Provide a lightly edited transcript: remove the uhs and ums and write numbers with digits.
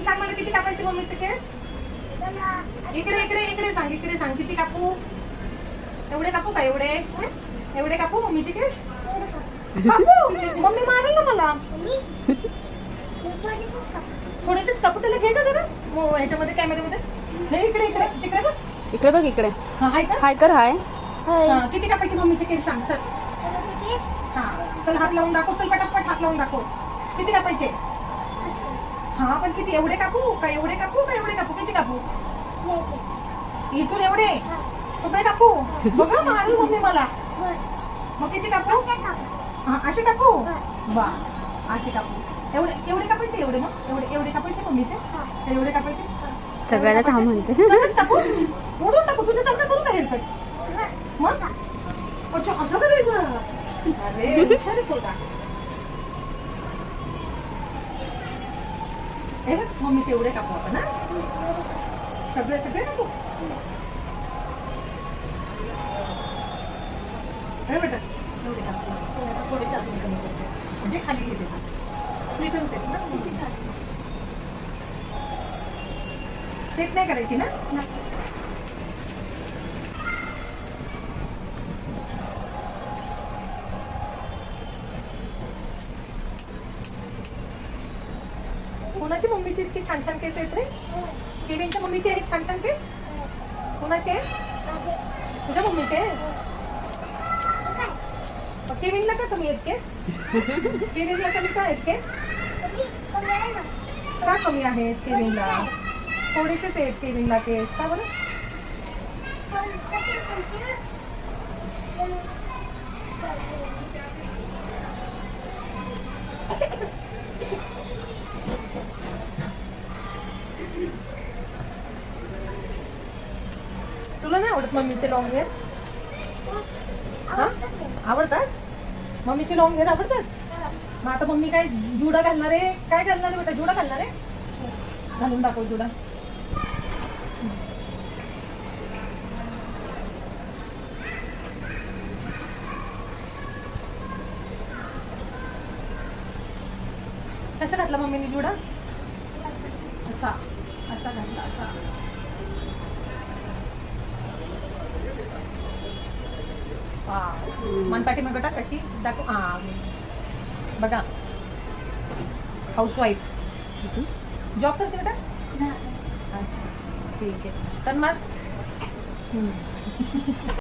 सांग मला किती कापायचे मम्मीचे केस? इकडे इकडे इकडे सांग किती कापू? एवढे कापू का? एवढे कापू मम्मीचे केस? कापू मम्मी मारेल ना मला. थोडेसेच कापू. त्याला घे का जरा ह्याच्यामध्ये कॅमेऱ्यामध्ये. नाही इकडे इकडे तिकडे बघ. इकडे बघ इकडे. हाय कर. हाय कर. हाय. किती कापायचे मम्मीचे केस सांग चल. हा चल हात लावून दाखव. चल पटापट हात लावून दाखव. किती कापायचे? हा पण किती? एवढे कापू का? एवढे कापू का? एवढे कापू? किती कापू? इथून एवढे सगळे कापू? बघा मारेल मम्मी मला. मग किती कापू? हा असे कापू. वा असे कापू. एवढे कापायचे? एवढे मग एवढे कापायचे मम्मीचे? एवढे कापायचे? सगळ्यालाच हा म्हणते. सगळेच कापू. मोडून टाकू. तुझ्यासारखं करू का हेअरकट? मग अच्छा असं करायचं. अरे हुशार आहे पोरगा. हे बघ मम्मीचे एवढे कापू आपण. हा सगळे कापू. हे बेटा एवढे कापू. आता थोडेसे अजून कमी करतो म्हणजे खाली घेते. स्प्लिटन सेट ना. सेट नाही करायची ना. कोणाची मम्मीची इतकी छान छान केस आहेत रे? केविनच्या मम्मीचे आहेत छान छान केस? कोणाचे? तुझ्या मम्मीचे? केविनला का कमी आहेत केस? केविनला कमी का आहेत केस? का कमी आहेत केविनला? थोडेसेच आहेत केविनला केस. का बरं? तुला नाही आवडत मम्मीचे लॉंग हेअर? आवडतात? मम्मीचे लॉंग हेअर आवडतात? मग आता मम्मी काय जुडा घालणार आहे? काय घालणार आहे बेटा? जुडा घालणार आहे? घालून दाखव जुडा. कशा घातला मम्मीने जुडा? असा असा घातला. असा मनपाटी मग बेटा कशी दाखव. बघा हाऊसवाईफ जॉब करते बेटा. ठीक आहे तर मग